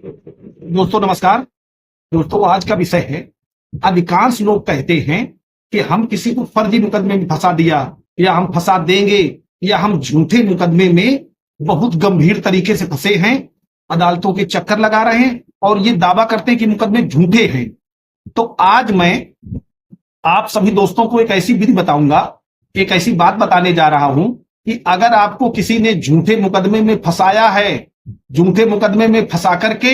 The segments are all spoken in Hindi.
दोस्तों नमस्कार। दोस्तों आज का विषय है, अधिकांश लोग कहते हैं कि हम किसी को फर्जी मुकदमे में फंसा दिया या हम फंसा देंगे या हम झूठे मुकदमे में बहुत गंभीर तरीके से फंसे हैं, अदालतों के चक्कर लगा रहे हैं और ये दावा करते हैं कि मुकदमे झूठे हैं। तो आज मैं आप सभी दोस्तों को एक ऐसी विधि बताऊंगा, एक ऐसी बात बताने जा रहा हूं कि अगर आपको किसी ने झूठे मुकदमे में फंसाया है, झूठे मुकदमे में फंसा करके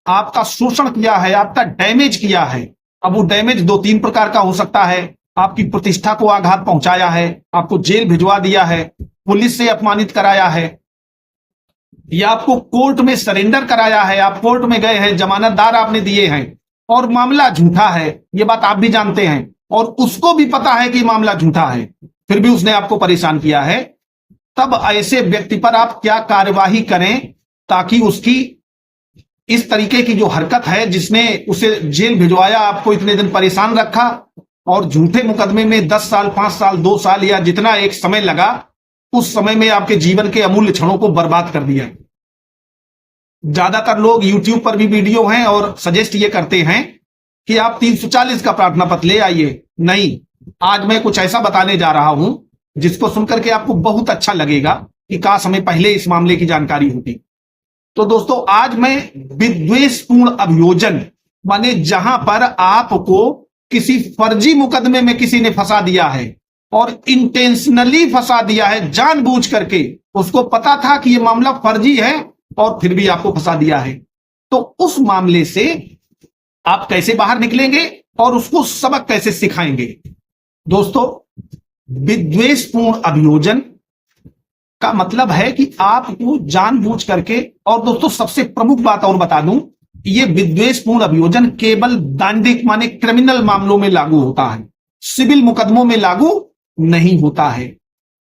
आपका शोषण किया है, आपका डैमेज किया है। अब वो डैमेज दो तीन प्रकार का हो सकता है। आपकी प्रतिष्ठा को आघात पहुंचाया है, आपको जेल भिजवा दिया है, पुलिस से अपमानित कराया है, या आपको कोर्ट में सरेंडर कराया है, आप कोर्ट में गए हैं, जमानतदार आपने दिए हैं और मामला झूठा है। ये बात आप भी जानते हैं और उसको भी पता है कि मामला झूठा है, फिर भी उसने आपको परेशान किया है। तब ऐसे व्यक्ति पर आप क्या कार्यवाही करें ताकि उसकी इस तरीके की जो हरकत है, जिसने उसे जेल भिजवाया, आपको इतने दिन परेशान रखा और झूठे मुकदमे में 10 साल, 5 साल, 2 साल या जितना एक समय लगा, उस समय में आपके जीवन के अमूल्य क्षणों को बर्बाद कर दिया। ज्यादातर लोग YouTube पर भी वीडियो हैं और सजेस्ट ये करते हैं कि आप 340 का प्रार्थना पत्र ले आइए। नहीं, आज मैं कुछ ऐसा बताने जा रहा हूं जिसको सुनकर के आपको बहुत अच्छा लगेगा कि काश हमें पहले इस मामले की जानकारी होती। तो दोस्तों आज मैं विद्वेषपूर्ण अभियोजन, माने जहां पर आपको किसी फर्जी मुकदमे में किसी ने फंसा दिया है और इंटेंशनली फंसा दिया है, जानबूझ करके, उसको पता था कि यह मामला फर्जी है और फिर भी आपको फंसा दिया है, तो उस मामले से आप कैसे बाहर निकलेंगे और उसको सबक कैसे सिखाएंगे। दोस्तों विद्वेषपूर्ण अभियोजन का मतलब है कि आपको जानबूझ करके, और दोस्तों सबसे प्रमुख बात और बता दूं, यह विद्वेषपूर्ण अभियोजन केवल दांडिक माने क्रिमिनल मामलों में लागू होता है, सिविल मुकदमों में लागू नहीं होता है।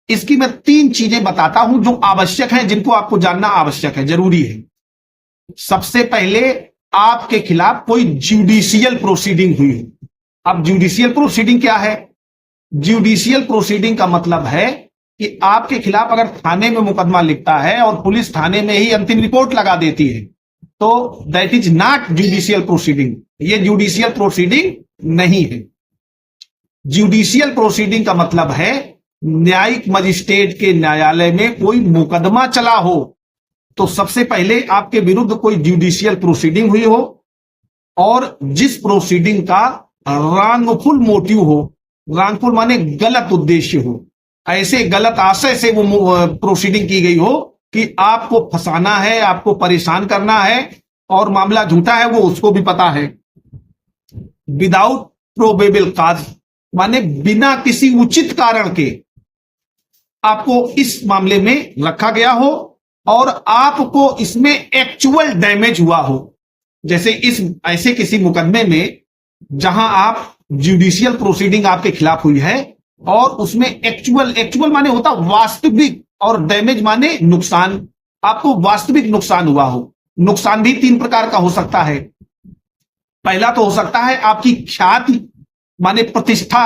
इसकी मैं 3 चीजें बताता हूं जो आवश्यक हैं, जिनको आपको जानना आवश्यक है, जरूरी है। सबसे पहले आपके खिलाफ कोई जुडिशियल प्रोसीडिंग हुई हो। अब जुडिशियल प्रोसीडिंग क्या है? जुडिशियल प्रोसीडिंग का मतलब है कि आपके खिलाफ अगर थाने में मुकदमा लिखता है और पुलिस थाने में ही अंतिम रिपोर्ट लगा देती है, तो that is not judicial proceeding. ये जुडिशियल प्रोसीडिंग नहीं है। जुडिशियल प्रोसीडिंग का मतलब है न्यायिक मजिस्ट्रेट के न्यायालय में कोई मुकदमा चला हो तो सबसे पहले आपके विरुद्ध कोई जुडिशियल प्रोसीडिंग हुई हो और जिस प्रोसीडिंग का रॉन्गफुल मोटिव हो, रॉन्गफुल माने गलत उद्देश्य हो, ऐसे गलत आशय से वो प्रोसीडिंग की गई हो कि आपको फंसाना है, आपको परेशान करना है और मामला झूठा है, वो उसको भी पता है। विदाउट प्रोबेबल काज माने बिना किसी उचित कारण के आपको इस मामले में रखा गया हो और आपको इसमें एक्चुअल डैमेज हुआ हो। जैसे इस ऐसे किसी मुकदमे में जहां आप जुडिशियल प्रोसीडिंग आपके खिलाफ हुई है और उसमें एक्चुअल माने होता वास्तविक और डैमेज माने नुकसान, आपको वास्तविक नुकसान हुआ हो। नुकसान भी 3 प्रकार का हो सकता है। पहला तो हो सकता है आपकी ख्याति माने प्रतिष्ठा।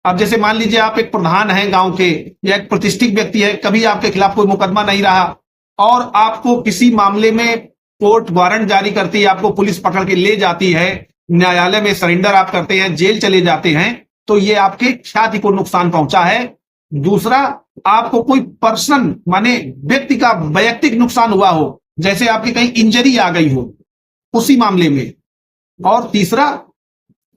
अब जैसे मान लीजिए आप एक प्रधान हैं गांव के या एक प्रतिष्ठित व्यक्ति है, कभी आपके खिलाफ कोई मुकदमा नहीं रहा और आपको किसी मामले में कोर्ट वारंट जारी करती है, आपको पुलिस पकड़ के ले जाती है, न्यायालय में सरेंडर आप करते हैं, जेल चले जाते हैं, तो ये आपके ख्याति को नुकसान पहुंचा है। दूसरा, आपको कोई पर्सन माने व्यक्ति का वैयक्तिक नुकसान हुआ हो, जैसे आपकी कहीं इंजरी आ गई हो उसी मामले में। और तीसरा,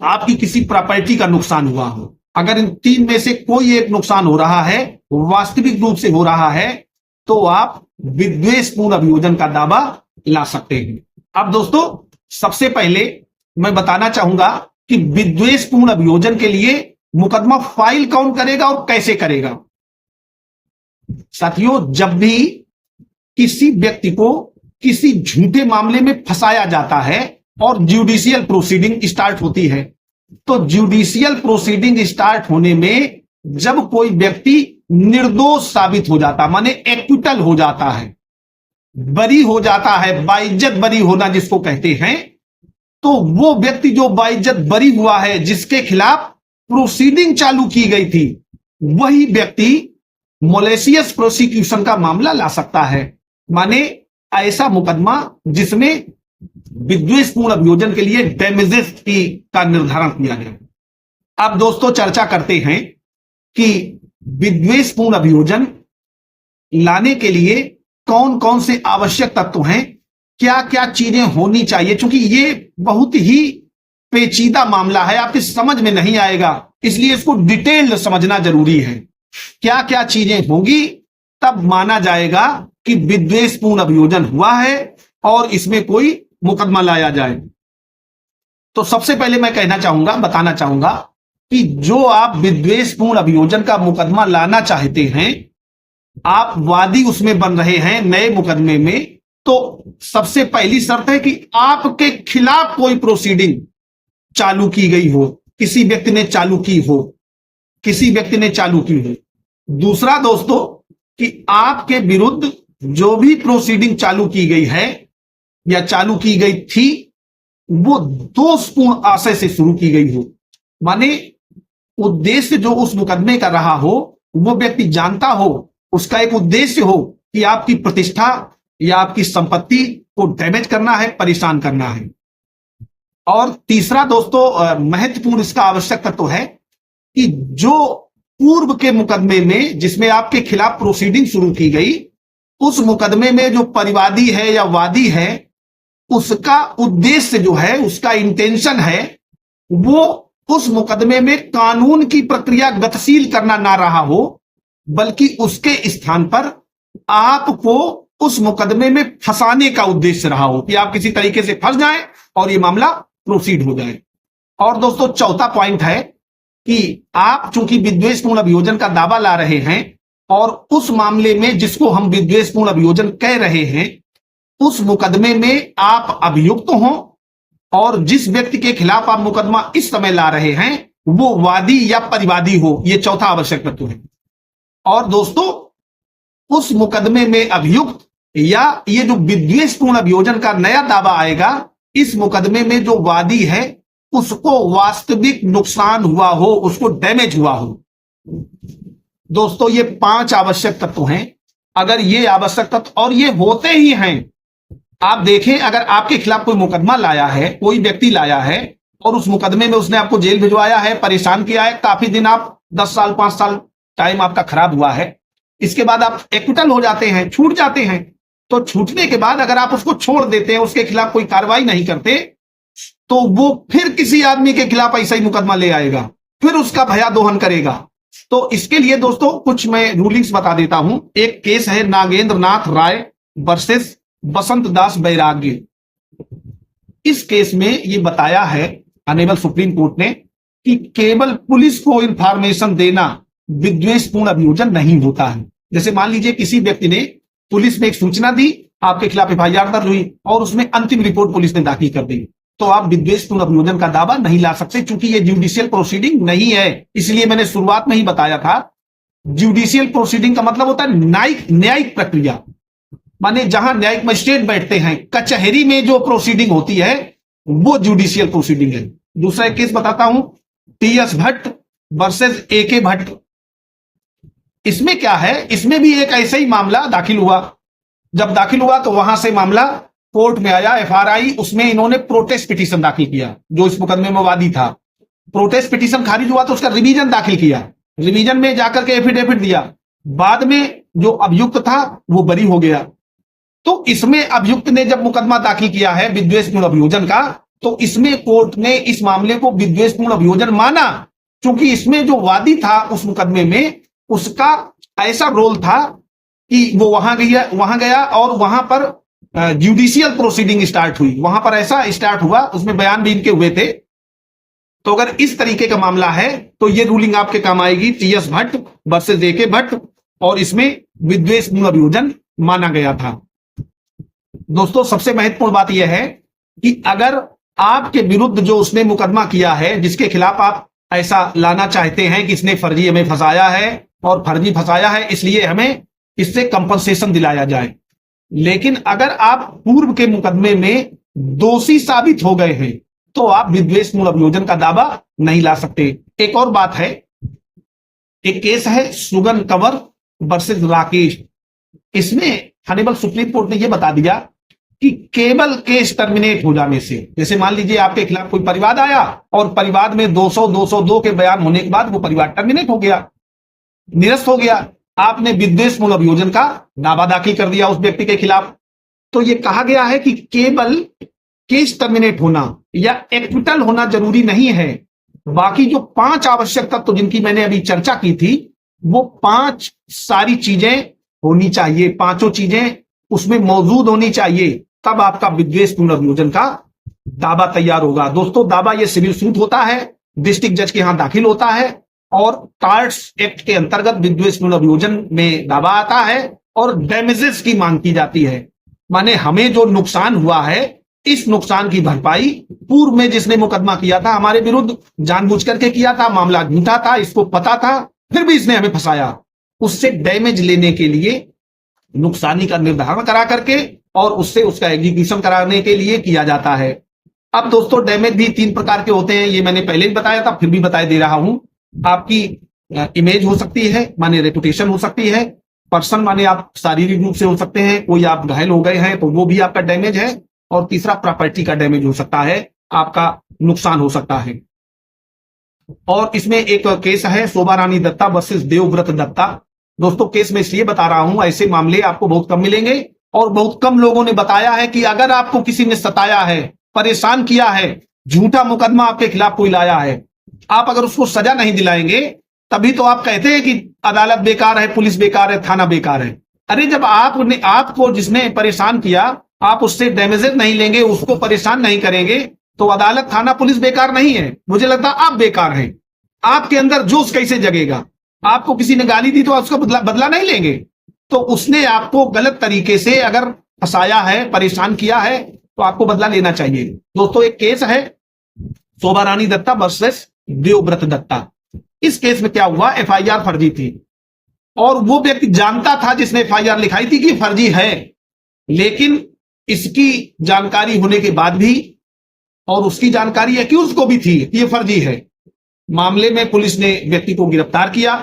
आपकी किसी प्रॉपर्टी का नुकसान हुआ हो। अगर इन 3 में से कोई एक नुकसान हो रहा है, वास्तविक रूप से हो रहा है, तो आप विद्वेषपूर्ण अभियोजन का दावा ला सकते हैं। अब दोस्तों सबसे पहले मैं बताना चाहूंगा कि विद्वेषपूर्ण अभियोजन के लिए मुकदमा फाइल कौन करेगा और कैसे करेगा। साथियों, जब भी किसी व्यक्ति को किसी झूठे मामले में फंसाया जाता है और जुडिशियल प्रोसीडिंग स्टार्ट होती है, तो जुडिशियल प्रोसीडिंग स्टार्ट होने में जब कोई व्यक्ति निर्दोष साबित हो जाता, माने एक्विटल हो जाता है, बरी हो जाता है, बाइज्जत बरी होना जिसको कहते हैं, तो वो व्यक्ति जो बाइज्जत बरी हुआ है, जिसके खिलाफ प्रोसीडिंग चालू की गई थी, वही व्यक्ति मोलेशियस प्रोसिक्यूशन का मामला ला सकता है। माने ऐसा मुकदमा जिसमें विद्वेषपूर्ण अभियोजन के लिए डैमेजेस का निर्धारण किया गया। अब दोस्तों चर्चा करते हैं कि विद्वेषपूर्ण अभियोजन लाने के लिए कौन कौन से आवश्यक तत्व हैं, क्या क्या चीजें होनी चाहिए, क्योंकि ये बहुत ही पेचीदा मामला है, आपकी समझ में नहीं आएगा, इसलिए इसको डिटेल्ड समझना जरूरी है। क्या क्या चीजें होंगी तब माना जाएगा कि विद्वेषपूर्ण अभियोजन हुआ है और इसमें कोई मुकदमा लाया जाए। तो सबसे पहले मैं बताना चाहूंगा कि जो आप विद्वेषपूर्ण अभियोजन का मुकदमा लाना चाहते हैं, आप वादी उसमें बन रहे हैं नए मुकदमे में, तो सबसे पहली शर्त है कि आपके खिलाफ कोई प्रोसीडिंग चालू की गई हो, किसी व्यक्ति ने चालू की हो। दूसरा दोस्तों कि आपके विरुद्ध जो भी प्रोसीडिंग चालू की गई है या चालू की गई थी, वो दोषपूर्ण आशय से शुरू की गई हो, माने उद्देश्य जो उस मुकदमे का रहा हो वो व्यक्ति जानता हो, उसका एक उद्देश्य हो कि आपकी प्रतिष्ठा या आपकी संपत्ति को डैमेज करना है, परेशान करना है। और तीसरा दोस्तों महत्वपूर्ण इसका आवश्यक तत्व है कि जो पूर्व के मुकदमे में जिसमें आपके खिलाफ प्रोसीडिंग शुरू की गई, उस मुकदमे में जो परिवादी है या वादी है, उसका उद्देश्य जो है, उसका इंटेंशन है, वो उस मुकदमे में कानून की प्रक्रिया गतिशील करना ना रहा हो, बल्कि उसके स्थान पर आपको उस मुकदमे में फंसाने का उद्देश्य रहा हो कि आप किसी तरीके से फंस जाएं और ये मामला प्रोसीड हो जाए। और दोस्तों चौथा पॉइंट है कि आप चूंकि विद्वेषपूर्ण अभियोजन का दावा ला रहे हैं और उस मामले में जिसको हम विद्वेषपूर्ण अभियोजन कह रहे हैं, उस मुकदमे में आप अभियुक्त हों और जिस व्यक्ति के खिलाफ आप मुकदमा इस समय ला रहे हैं वो वादी या परिवादी हो, यह चौथा आवश्यक तत्व है। और दोस्तों उस मुकदमे में अभियुक्त या ये जो विद्वेषपूर्ण अभियोजन का नया दावा आएगा, इस मुकदमे में जो वादी है उसको वास्तविक नुकसान हुआ हो, उसको डैमेज हुआ हो। दोस्तों ये 5 आवश्यक तत्व हैं। अगर ये आवश्यक तत्व और ये होते ही हैं, आप देखें अगर आपके खिलाफ कोई मुकदमा लाया है, कोई व्यक्ति लाया है और उस मुकदमे में उसने आपको जेल भिजवाया है, परेशान किया है, काफी दिन आप 10 साल 5 साल टाइम आपका खराब हुआ है, इसके बाद आप एक्विटल हो जाते हैं, छूट जाते हैं, तो छूटने के बाद अगर आप उसको छोड़ देते हैं, उसके खिलाफ कोई कार्रवाई नहीं करते, तो वो फिर किसी आदमी के खिलाफ ऐसा ही मुकदमा ले आएगा, फिर उसका भया दोहन करेगा। तो इसके लिए दोस्तों कुछ मैं रूलिंग्स बता देता हूं। एक केस है नागेंद्र नाथ राय वर्सेस बसंत दास बैराग्य। इस केस में ये बताया है ऑनरेबल सुप्रीम कोर्ट ने कि केवल पुलिस को इंफॉर्मेशन देना विद्वेषपूर्ण अभियोजन नहीं होता है। जैसे मान लीजिए किसी व्यक्ति ने पुलिस में एक सूचना दी, आपके खिलाफ एफआईआर दर्ज हुई और उसमें अंतिम रिपोर्ट पुलिस ने दाखिल कर दी, तो आप विद्वेषपूर्ण अभियोजन का दावा नहीं ला सकते, क्योंकि ये जुडिशियल प्रोसीडिंग नहीं है। इसलिए मैंने शुरुआत में ही बताया था, जुडिशियल प्रोसीडिंग का मतलब होता है न्यायिक प्रक्रिया, माने जहां न्यायिक मजिस्ट्रेट बैठते हैं, कचहरी में जो प्रोसीडिंग होती है वो जुडिशियल प्रोसीडिंग है। दूसरा एक केस बताता हूं, TS Bhatt versus AK Bhatt. इसमें क्या है, इसमें भी एक ऐसा ही मामला दाखिल हुआ। जब दाखिल हुआ तो वहां से मामला कोर्ट में आया, एफआरआई, उसमें इन्होंने प्रोटेस्ट पिटीशन दाखिल किया, जो इस मुकदमे में वादी था। प्रोटेस्ट पिटीशन खारिज हुआ तो उसका रिवीजन दाखिल किया, रिवीजन में जाकर के एफिडेविट दिया, बाद में जो अभियुक्त था वो बरी हो गया। तो इसमें अभियुक्त ने जब मुकदमा दाखिल किया है विद्वेषपूर्ण अभियोजन का, तो इसमें कोर्ट ने इस मामले को विद्वेषपूर्ण अभियोजन माना, क्योंकि इसमें जो वादी था उस मुकदमे में, उसका ऐसा रोल था कि वो वहां गया और वहां पर जुडिशियल प्रोसीडिंग स्टार्ट हुई, वहां पर ऐसा स्टार्ट हुआ, उसमें बयान भी इनके हुए थे। तो अगर इस तरीके का मामला है तो ये रूलिंग आपके काम आएगी, TS Bhatt versus AK Bhatt, और इसमें विद्वेषपूर्ण अभियोजन माना गया था। दोस्तों सबसे महत्वपूर्ण बात यह है कि अगर आपके विरुद्ध जो उसने मुकदमा किया है, जिसके खिलाफ आप ऐसा लाना चाहते हैं कि इसने फर्जी हमें फंसाया है और फर्जी फंसाया है इसलिए हमें इससे कंपनसेशन दिलाया जाए, लेकिन अगर आप पूर्व के मुकदमे में दोषी साबित हो गए हैं तो आप विद्वेषपूर्ण अभियोजन का दावा नहीं ला सकते। एक और बात है, एक केस है सुगन कंवर वर्सेस राकेश। इसमें ऑनरेबल सुप्रीम कोर्ट ने यह बता दिया कि केवल केस टर्मिनेट हो जाने से, जैसे मान लीजिए आपके खिलाफ कोई परिवाद आया और परिवाद में 200 202 के बयान होने के बाद वो परिवाद टर्मिनेट हो गया, निरस्त हो गया, आपने विद्वेषपूर्ण अभियोजन का दावा दाखिल कर दिया उस व्यक्ति के खिलाफ, तो ये कहा गया है कि केवल केस टर्मिनेट होना या एक्विटल होना जरूरी नहीं है, बाकी जो 5 आवश्यक तत्व जिनकी मैंने अभी चर्चा की थी, वो 5 सारी चीजें होनी चाहिए, पांचों चीजें उसमें मौजूद होनी चाहिए, तब आपका विद्वेषपूर्ण अभियोजन का दावा तैयार होगा। दोस्तों, दावा ये सिविल सूट होता है, डिस्ट्रिक्ट जज के यहां दाखिल होता है और टार्ट्स एक्ट के अंतर्गत विद्वेषपूर्ण अभियोजन में दावा आता है और डैमेजेस की मांग की जाती है, माने हमें जो नुकसान हुआ है इस नुकसान की भरपाई पूर्व में जिसने मुकदमा किया था हमारे विरुद्ध जानबूझ करके किया था, मामला झूठा था, इसको पता था, फिर भी इसने हमें फंसाया, उससे डैमेज लेने के लिए नुकसानी का निर्धारण करा करके और उससे उसका एग्जीक्यूशन कराने के लिए किया जाता है। अब दोस्तों, डैमेज भी 3 प्रकार के होते हैं, ये मैंने पहले भी बताया था, फिर भी बताए दे रहा हूं। आपकी इमेज हो सकती है, माने रेपुटेशन हो सकती है, पर्सन माने आप शारीरिक रूप से हो सकते हैं, कोई आप घायल हो गए हैं तो वो भी आपका डैमेज है, और तीसरा प्रॉपर्टी का डैमेज हो सकता है, आपका नुकसान हो सकता है। और इसमें एक केस है शोभा रानी दत्ता वर्सेस देवव्रत दत्ता। दोस्तों, केस में इसलिए बता रहा हूं, ऐसे मामले आपको बहुत कम मिलेंगे और बहुत कम लोगों ने बताया है कि अगर आपको किसी ने सताया है, परेशान किया है, झूठा मुकदमा आपके खिलाफ कोई लाया है, आप अगर उसको सजा नहीं दिलाएंगे तभी तो आप कहते हैं कि अदालत बेकार है, पुलिस बेकार है, थाना बेकार है। अरे जब आपको जिसने परेशान किया आप उससे डैमेजेस नहीं लेंगे, उसको परेशान नहीं करेंगे, तो अदालत थाना पुलिस बेकार नहीं है, मुझे लगता है आप बेकार हैं। आपके अंदर जोश कैसे जगेगा? आपको किसी ने गाली दी तो आप उसका बदला नहीं लेंगे? तो उसने आपको गलत तरीके से अगर फंसाया है, परेशान किया है, तो आपको बदला लेना चाहिए। दोस्तों, एक केस है शोभा रानी दत्ता वर्सेस देवव्रत दत्ता। इस केस में क्या हुआ, एफआईआर फर्जी थी और वो व्यक्ति जानता था जिसने एफआईआर लिखाई थी कि फर्जी है, लेकिन इसकी जानकारी होने के बाद भी, और उसकी जानकारी एक्यूज को भी थी कि ये फर्जी है, मामले में पुलिस ने व्यक्ति को गिरफ्तार किया,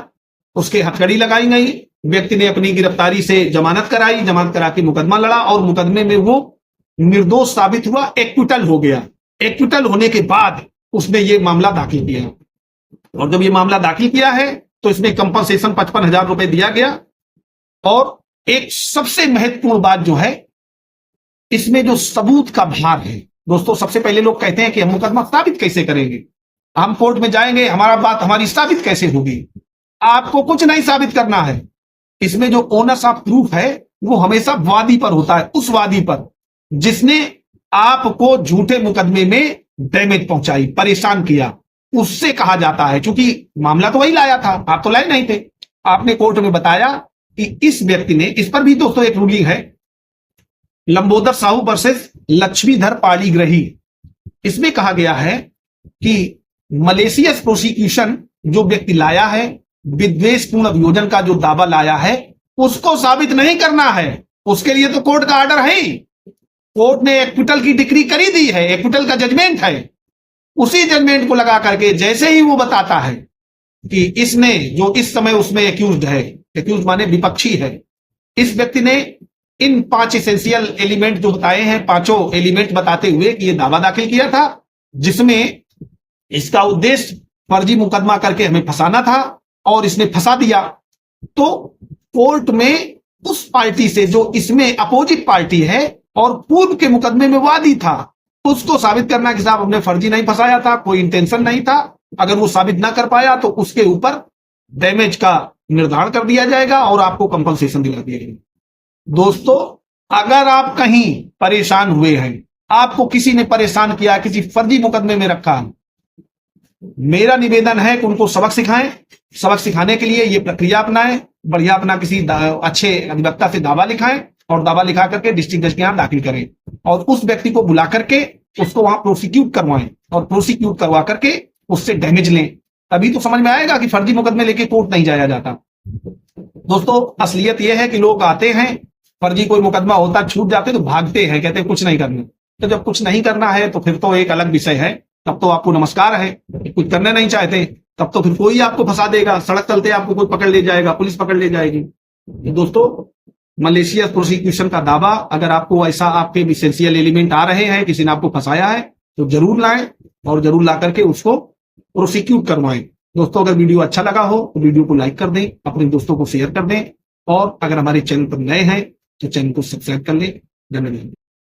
उसके हथकड़ी लगाई गई, व्यक्ति ने अपनी गिरफ्तारी से जमानत कराई, जमानत करा के मुकदमा लड़ा और मुकदमे में वो निर्दोष साबित हुआ, एक्विटल हो गया। एक्विटल होने के बाद उसने ये मामला दाखिल किया, और जब ये मामला दाखिल किया है तो इसमें कंपनसेशन 55,000 रुपए दिया गया। और एक सबसे महत्वपूर्ण बात जो है, इसमें जो सबूत का भार है, दोस्तों, सबसे पहले लोग कहते हैं कि हम मुकदमा साबित कैसे करेंगे, हम कोर्ट में जाएंगे, हमारी साबित कैसे होगी? आपको कुछ नहीं साबित करना है। इसमें जो ओनर्स ऑफ प्रूफ है वो हमेशा वादी पर होता है, उस वादी पर जिसने आपको झूठे मुकदमे में डैमेज पहुंचाई, परेशान किया, उससे कहा जाता है। क्योंकि मामला तो वही लाया था, आप तो लाए नहीं थे, आपने कोर्ट में बताया कि इस व्यक्ति ने, इस पर भी दोस्तों एक रूलिंग है, लंबोदर साहू वर्सेस लक्ष्मीधर पाणिग्रही। इसमें कहा गया है कि मलेशियस प्रोसिक्यूशन जो व्यक्ति लाया है, विद्वेषपूर्ण अभियोजन का जो दावा लाया है, उसको साबित नहीं करना है, उसके लिए तो कोर्ट का ऑर्डर है ही, कोर्ट ने एक्विटल की डिक्री करी दी है, एक्विटल का जजमेंट है, उसी जजमेंट को लगा करके जैसे ही वो बताता है कि इसने, जो इस समय उसमें एक्यूज्ड है, एक्यूज्ड माने विपक्षी है, इस व्यक्ति ने इन 5 एसेंशियल एलिमेंट जो बताए हैं, 5 एलिमेंट बताते हुए कि ये दावा दाखिल किया था जिसमें इसका उद्देश्य फर्जी मुकदमा करके हमें फंसाना था और इसने फंसा दिया, तो कोर्ट में उस पार्टी से जो इसमें अपोजिट पार्टी है और पूर्व के मुकदमे में वादी था, उसको साबित करना कि साहब हमने फर्जी नहीं फंसाया था, कोई इंटेंशन नहीं था। अगर वो साबित ना कर पाया तो उसके ऊपर डैमेज का निर्धारण कर दिया जाएगा और आपको कंपनसेशन दिला दिया जाएगा। दोस्तों, अगर आप कहीं परेशान हुए हैं, आपको किसी ने परेशान किया, किसी फर्जी मुकदमे में रखा, मेरा निवेदन है कि उनको सबक सिखाएं। सबक सिखाने के लिए ये प्रक्रिया अपनाएं, बढ़िया अपना किसी अच्छे अधिवक्ता से दावा लिखाएं और दावा लिखा करके डिस्ट्रिक्ट जज के यहां दाखिल करें और उस व्यक्ति को बुला करके उसको वहां प्रोसिक्यूट करवाएं और प्रोसिक्यूट करवा करके उससे डैमेज लें। तभी तो समझ में आएगा कि फर्जी मुकदमे लेके कोर्ट नहीं जाया जाता। दोस्तों, असलियत यह है कि लोग आते हैं, फर्जी कोई मुकदमा होता, छूट जाते तो भागते हैं, कहते हैं कुछ नहीं करना। तो जब कुछ नहीं करना है तो फिर तो एक अलग विषय है, तब तो आपको नमस्कार है। कुछ करना नहीं चाहते तब तो फिर कोई आपको फंसा देगा, सड़क चलते आपको कोई पकड़ ले जाएगा, पुलिस पकड़ ले जाएगी। दोस्तों, मलेशियस प्रोसिक्यूशन का दावा, अगर आपको ऐसा आपके इसेंशियल एलिमेंट आ रहे हैं, किसी ने आपको फंसाया है, तो जरूर लाएं और जरूर ला करके उसको प्रोसिक्यूट करवाएं। दोस्तों, अगर वीडियो अच्छा लगा हो तो वीडियो को लाइक कर दें, अपने दोस्तों को शेयर कर दें, और अगर हमारे चैनल पर नए हैं तो चैनल को सब्सक्राइब कर लें। धन्यवाद।